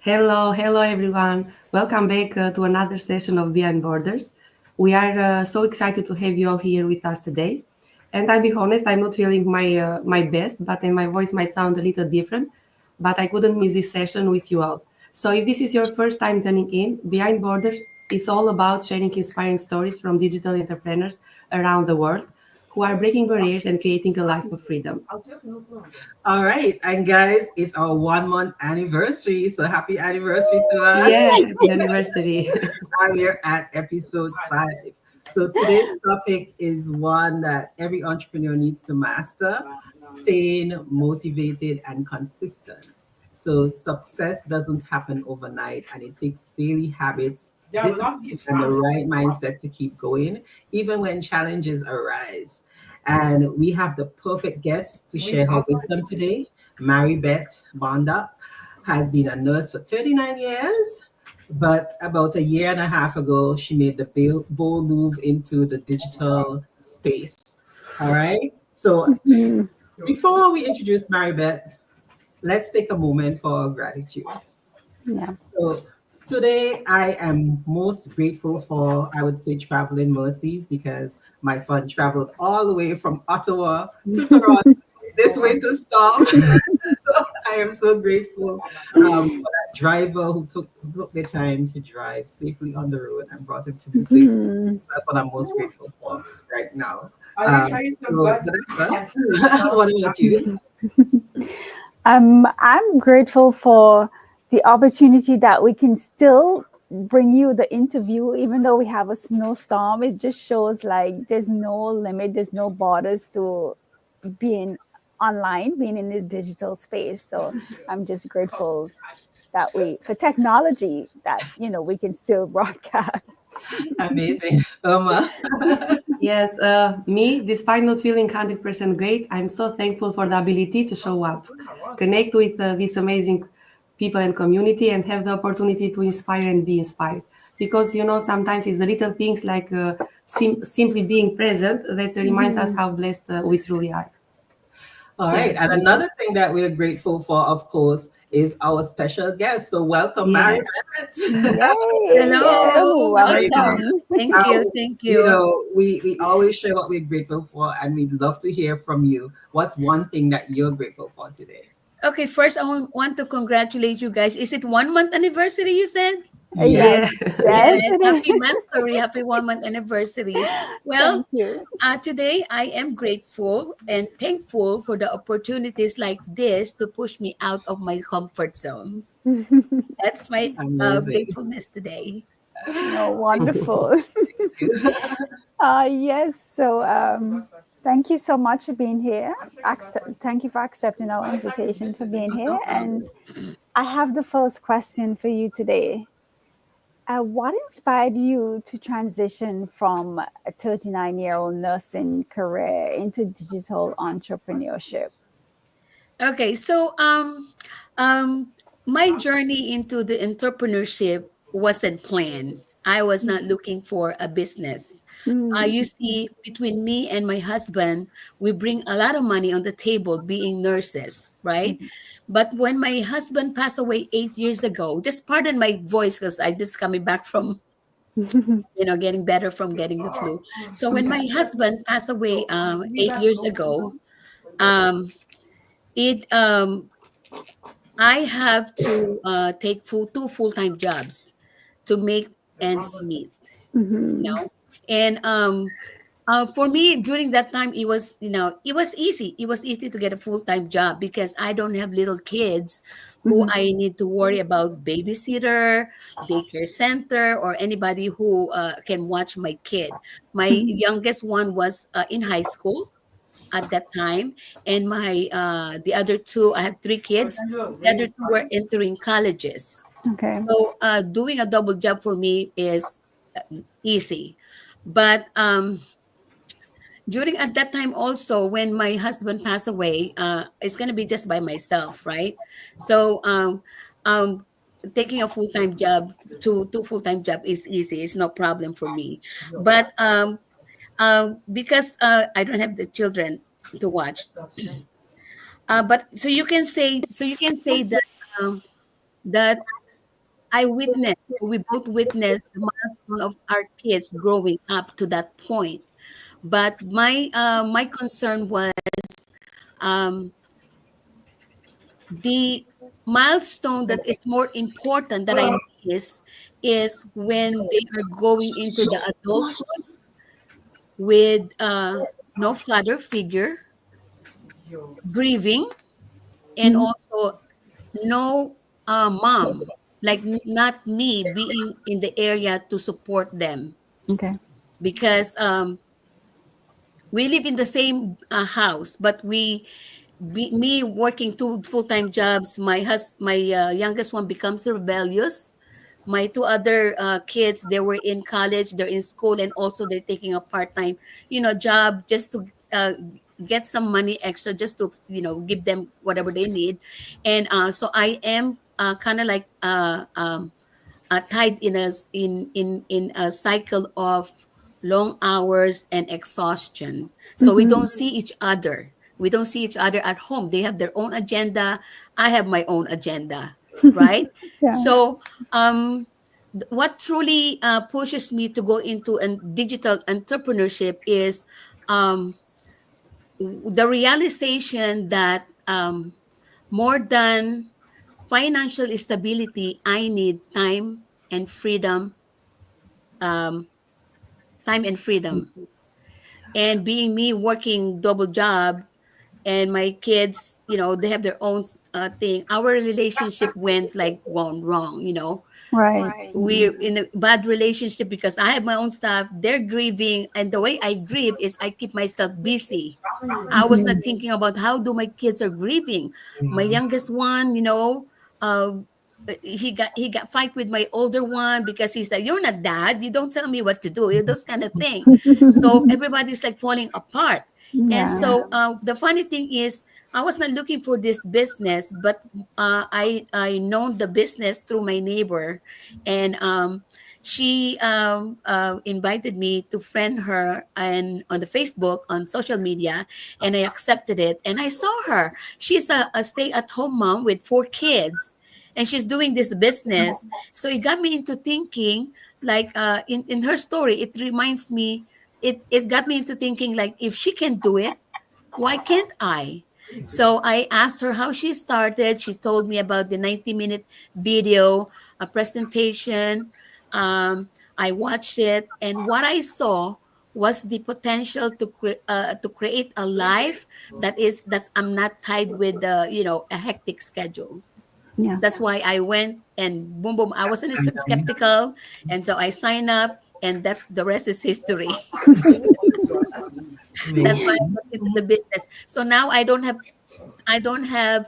Hello everyone. Welcome back to another session of Beyond Borders. We are so excited to have you all here with us today. And I'll be honest, I'm not feeling my best, but and my voice might sound a little different. But I couldn't miss this session with you all. So if this is your first time tuning in, Behind Borders is all about sharing inspiring stories from digital entrepreneurs around the world who are breaking barriers and creating a life of freedom. All right. And guys, it's our 1 month anniversary. So happy anniversary to us. Yeah, happy anniversary. And we're at episode 5. So today's topic is one that every entrepreneur needs to master: staying motivated and consistent. So success doesn't happen overnight, and it takes daily habits, discipline, and the right mindset to keep going, even when challenges arise. And we have the perfect guest to share her wisdom today. Mary Beth Bonda has been a nurse for 39 years, but about a year and a half ago, she made the bold move into the digital space. All right. So Mhm. before we introduce Mary Beth, let's take a moment for gratitude. Yeah. So today I am most grateful for, I would say, traveling mercies, because my son traveled all the way from Ottawa to Toronto this winter storm. So I am so grateful for that driver who took the time to drive safely on the road and brought him to me safely. Mhm. That's what I'm most grateful for right now. So Vanessa, what about you? I'm grateful for the opportunity that we can still bring you the interview, even though we have a snowstorm. It just shows like there's no limit, there's no borders to being online, being in the digital space. So I'm just grateful that for technology that we can still broadcast. Amazing. Irma. Yes, me, despite not feeling 100% great, I'm so thankful for the ability to show up, connect with these amazing people and community, and have the opportunity to inspire and be inspired. Because, sometimes it's the little things like simply being present that reminds us Mhm. how blessed we truly are. All Yeah, right. And thank you. another thing that we're grateful for, of course, is our special guest. So welcome, Mary Yes. Bennett. Yay! Yeah, Hello, You know, welcome. thank you, thank you. we always share what we're grateful for, and we'd love to hear from you. What's one thing that you're grateful for today? Okay, first I want to congratulate you guys. Is it 1 month anniversary? You said Yes. Yes, Yeah. yes, yes. it Happy is. monthsary, happy 1 month anniversary. Well, Thank you. today I am grateful and thankful for the opportunities like this to push me out of my comfort zone. That's my Amazing. gratefulness today. No, wonderful. Yes, so thank you so much for being here. Thank you for accepting our invitation for being No here. And problem. I have the first question for you today. What inspired you to transition from a 39-year-old nursing career into digital entrepreneurship? Okay, so my journey into the entrepreneurship wasn't planned. I was not looking for a business. Mm, You see, between me and my husband, we bring a lot of money on the table being nurses, right? But when my husband passed away 8 years ago, just pardon my voice because I'm just coming back from, getting better from getting the flu. So when my husband passed away 8 years ago, um, it I have to take two full-time jobs to make ends meet, you mhm, know. And for me during that time, it was easy. It was easy to get a full-time job because I don't have little kids who mhm, I need to worry about babysitter, daycare center, or anybody who can watch my kid. My mhm. youngest one was in high school at that time, and my the other two, I have three kids. The other two were entering colleges. Okay. So doing a double job for me is easy. But during at that time also, when my husband passed away, it's going to be just by myself, right? So um taking a full-time job, two full-time job is easy. It's no problem for me. But because I don't have the children to watch. But so you can say that that. I witnessed, we both witnessed the milestone of our kids growing up to that point. But my concern was um, the milestone that is more important that I miss is when they are going into the adulthood with no father figure, grieving, and Mhm. also no mom, like not me being in the area to support them Okay. because we live in the same house, but me working two full-time jobs, my youngest one becomes rebellious. My two other kids, they were in college, they're in school, and also they're taking a part-time job just to get some money extra, just to give them whatever they need. And so I am kind of like tied in a cycle of long hours and exhaustion. So we Mhm. don't see each other. We don't see each other at home. They have their own agenda. I have my own agenda, right? Yeah. So what truly pushes me to go into a digital entrepreneurship is um, the realization that more than financial stability, I need um, time and freedom. And being me working double job, and my kids, they have their own thing. Our relationship went like gone wrong. Right. We're in a bad relationship because I have my own stuff. They're grieving, and the way I grieve is I keep myself busy. I was not Mhm. thinking about how do my kids are grieving. My Yeah. youngest one, uh, he got fight with my older one because he's like, "You're not dad. You don't tell me what to do." Those kind of thing. So everybody's like falling apart. And Yeah. so the funny thing is, I was not looking for this business, but I known the business through my neighbor, and she invited me to friend her and on the Facebook, on social media, and I accepted it. And I saw her. She's a stay-at-home mom with 4 kids, and she's doing this business. So it got me into thinking, like in her story, it reminds me. It's got me into thinking, like, if she can do it, why can't I? So I asked her how she started. She told me about the 90-minute video, a presentation. I watched it, and what I saw was the potential to create a life that's I'm not tied with a hectic schedule. Yeah. So that's why I went, and boom boom. I wasn't skeptical, and so I signed up, and that's the rest is history. That's why I Amazing. got into the business. So now I don't have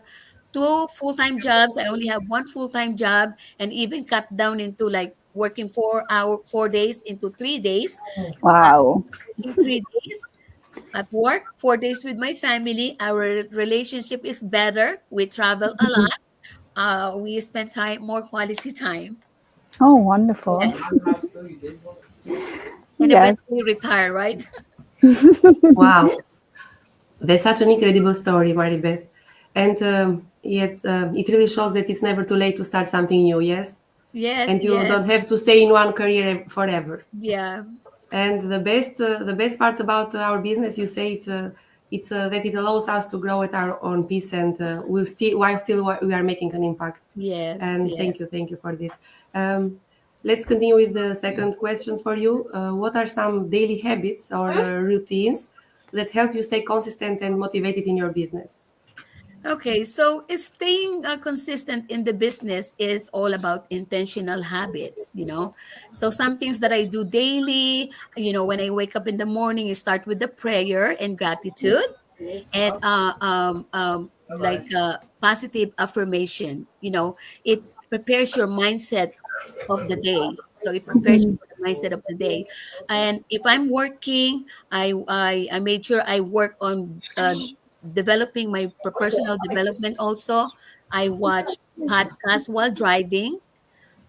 two full-time jobs. I only have one full-time job, and even cut down into like working 4 days into 3 days. Uh, Wow. Working 3 days at work, 4 days with my family. Our relationship is better. We travel a lot. We spend more quality time. Oh, wonderful. Yes, and Yes. eventually retire. Right? Wow, that's such an incredible story, Maribeth. And yet, it really shows that it's never too late to start something new, yes? Yes, And you yes, don't have to stay in one career forever. yeah, And the best part about our business, you say it's that it allows us to grow at our own pace, and while still we are making an impact. yes, And yes. thank you for this. Um, let's continue with the second questions for you. What are some daily habits or routines that help you stay consistent and motivated in your business? Okay, so staying consistent in the business is all about intentional habits. So some things that I do daily, when I wake up in the morning, I start with the prayer and gratitude, and like positive affirmation. It prepares your mindset of the day. So it prepares you Mhm. for the mindset of the day. And if I'm working, I made sure I work on developing my personal development also. I watch podcasts while driving.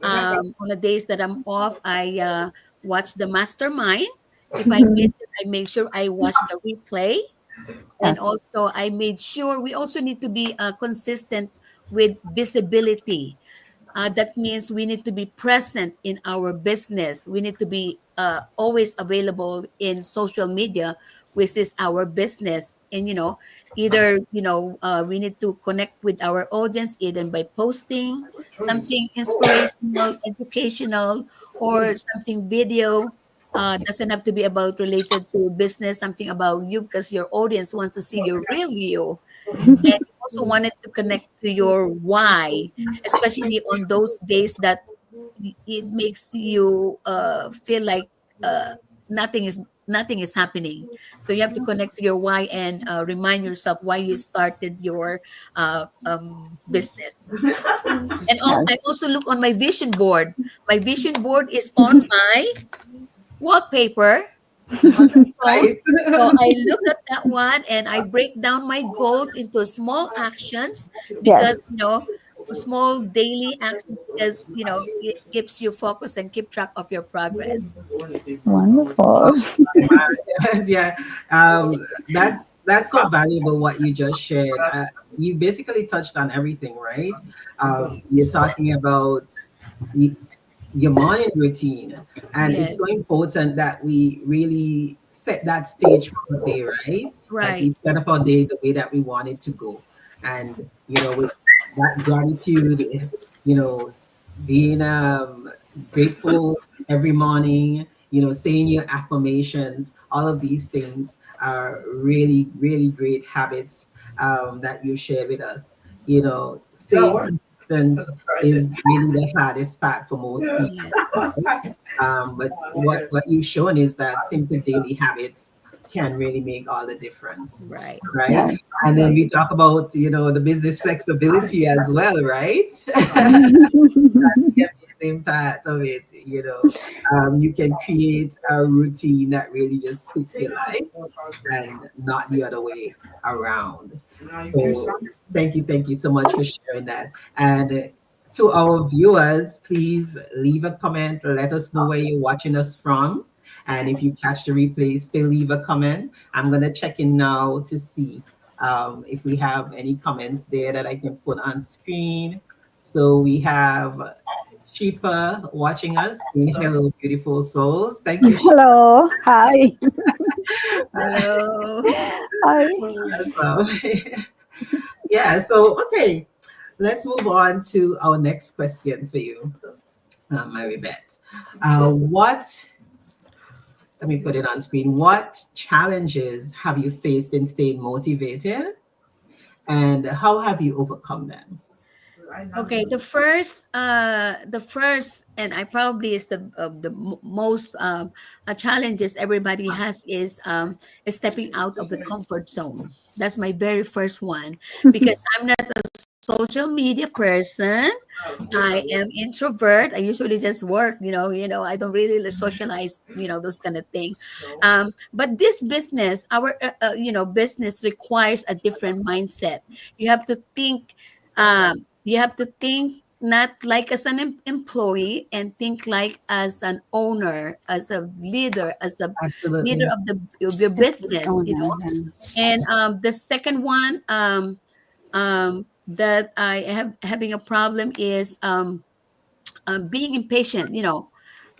On the days that I'm off, I watch the mastermind. If I miss Mhm. it, I make sure I watch the replay. And Yes. also, I made sure we also need to be consistent with visibility. That means we need to be present in our business. We need to be always available in social media, which is our business. And either we need to connect with our audience either by posting something inspirational, educational, or something video. Doesn't have to be about related to business, something about you, because your audience wants to see your real you. And you also wanted to connect to your why, especially on those days that it makes you feel like nothing is happening. So you have to connect to your why and remind yourself why you started your business. And I Yes. also look on my vision board. My vision board is on my wallpaper on my phone. Nice. So I look at that one and I break down my goals into small actions, because Yes. small daily actions, because it keeps you focused and keep track of your progress. Wonderful. Yeah, that's so valuable what you just shared. You basically touched on everything, right? You're talking about y- your morning routine, and it's so Yes, important that we really set that stage for the day, right? Like we right. set up our day the way that we want it to go, and with that gratitude, being grateful every morning, saying your affirmations, all of these things are really, really great habits that you share with us. Staying consistent is really the hardest part for most people. Yes, But what you've shown is that simple daily habits can really make all the difference, right. right? Yes. And then we talk about the business flexibility as well, right? The amazing part of it, you can create a routine that really just fits your life and not the other way around. So thank you so much for sharing that. And to our viewers, please leave a comment. Let us know where you're watching us from. And if you catch the replay, still leave a comment. I'm gonna check in now to see if we have any comments there that I can put on screen. So we have Shipa watching us. Saying hello, beautiful souls. Thank you, Shipa. Hello. Hi. Hello. Hi. Awesome. Yeah, so okay, let's move on to our next question for you, Mary Beth. What, let me put it on screen. What challenges have you faced in staying motivated and how have you overcome them? Okay, the first, and I probably is the most challenges everybody has is stepping out of the comfort zone. That's my very first one, because I'm not a social media person. I am introvert. I usually just work. I don't really socialize. Those kind of thing. But this business, our business requires a different mindset. You have to think. You have to think not like as an employee, and think like as an owner, as a leader, as a leader Absolutely. of your business. Owner, yeah. And the second one that I have having a problem is being impatient,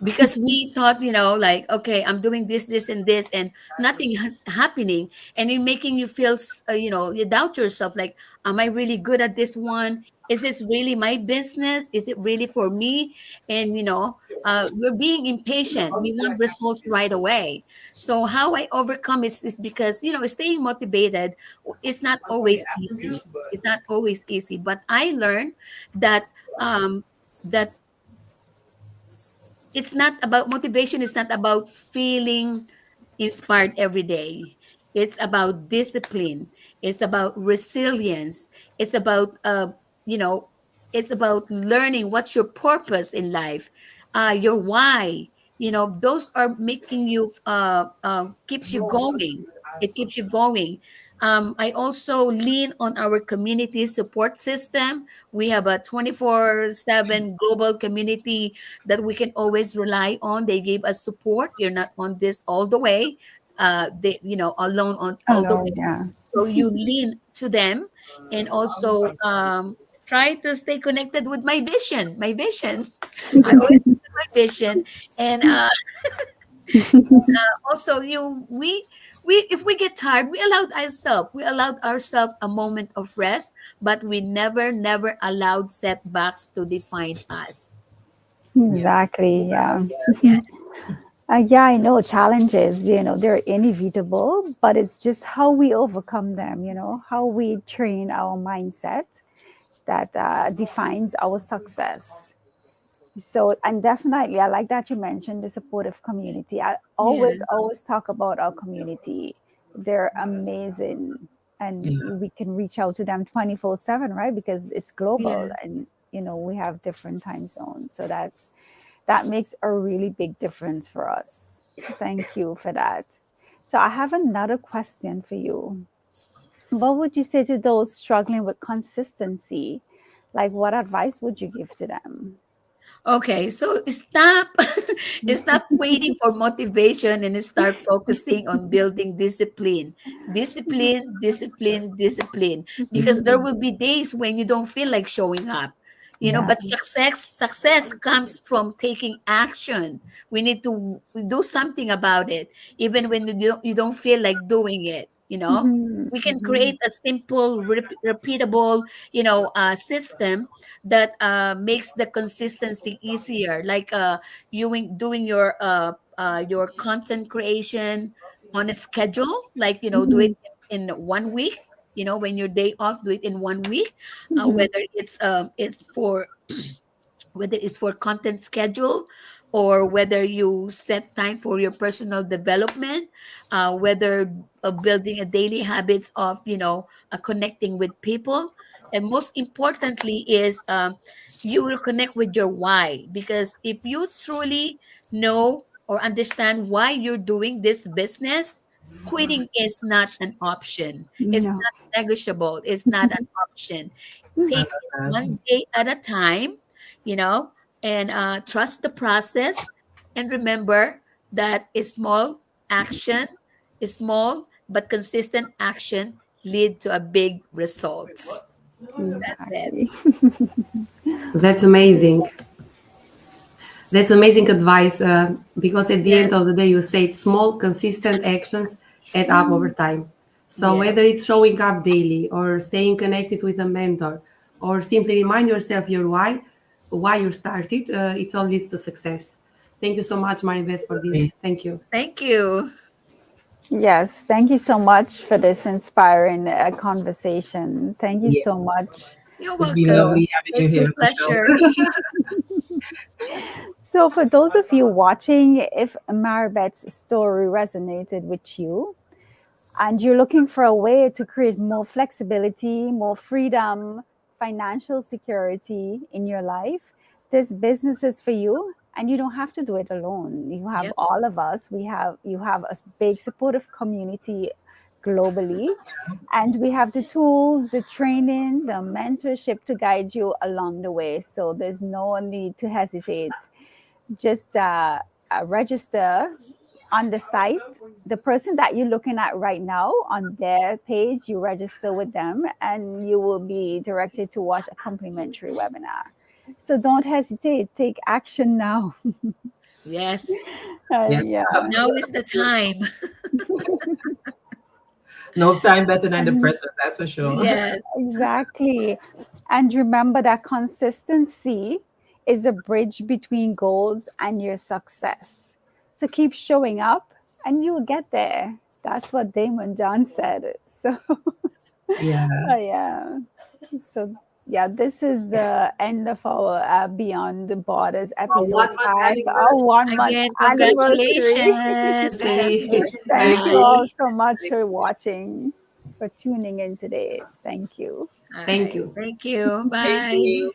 because we thought, like, okay, I'm doing this, and this, and nothing is happening. And it making you feel, you doubt yourself, like, am I really good at this one? Is this really my business? Is it really for me? And, we're being impatient. We want results right away. So how I overcome is because, staying motivated is not always easy. It's not always easy, but I learned that, that it's not about motivation. It's not about feeling inspired every day. It's about discipline. It's about resilience. It's about you know it's about learning what's your purpose in life, your why. Those are making you keeps you going. It keeps you going. I also lean on our community support system. We have a 24/7 global community that we can always rely on. They gave us support. You're not on this all the way. They, alone on all the Hello. way. Yeah. So you lean to them, and also try to stay connected with my vision. My vision. I always have my vision, and also we if we get tired, we allowed ourselves a moment of rest, but we never allowed setbacks to define us. Yeah. Exactly. Yeah. Yes. Yeah, I know challenges, they're inevitable, but it's just how we overcome them, how we train our mindset that defines our success. So, and definitely, I like that you mentioned the supportive community. I Yeah. always talk about our community. They're amazing, and Yeah. we can reach out to them 24/7, right? Because it's global, Yeah. and we have different time zones. So that makes a really big difference for us. Thank you for that. So, I have another question for you. What would you say to those struggling with consistency? Like, what advice would you give to them? Okay, so stop stop waiting for motivation and start focusing on building discipline. Discipline. Because there will be days when you don't feel like showing up. Yeah. But success comes from taking action. We need to do something about it, even when you don't feel like doing it. Mhm, We can mhm. create a simple, repeatable, system that makes the consistency easier, like doing your content creation on a schedule, like do it Mhm, in 1 week. When your day off, do it in 1 week. mhm, Whether it's for content schedule, or whether you set time for your personal development, whether building a daily habits of connecting with people. And most importantly is, you will connect with your why, because if you truly know or understand why you're doing this business, quitting is not an option. It's no. not negotiable. It's not an option. I Take it love that. one day at a time, you know, and trust the process. And remember that a small but consistent action lead to a big results. That's it. Exactly. That's amazing. That's amazing advice, because at the end Yes, of the day, you said small, consistent actions add up over time. So whether yes, it's showing up daily or staying connected with a mentor or simply remind yourself your why you started, it all leads to success. Thank you so much, Maribeth, for this. Thank you. thank you. Yes. Thank you so much for this inspiring conversation. Thank you Yeah. so much. You're It's been So, lovely having you it's a here, Michelle. pleasure. so for those of you watching, if Maribeth's story resonated with you, and you're looking for a way to create more flexibility, more freedom, financial security in your life, this business is for you. And you don't have to do it alone. You have Yep. all of us. You have a big supportive community globally. And we have the tools, the training, the mentorship to guide you along the way. So there's no need to hesitate. Just register on the site. The person that you're looking at right now, on their page, you register with them and you will be directed to watch a complimentary webinar. So don't hesitate, take action now. Yes. Yes. Yeah. Now is the time. No time better than the And present, that's for sure. Yes. exactly. And remember that consistency is a bridge between goals and your success. So keep showing up and you'll get there. That's what Damon John said. So, Yeah. yeah. So, yeah, this is the end of our Beyond the Borders Our episode 1 month 5, our anniversary. 1 month Again, anniversary. congratulations. Say, Congratulations, Thank you guys. all so much for watching, for tuning in today. Thank you. All thank right. you. Thank you. Thank Bye. you.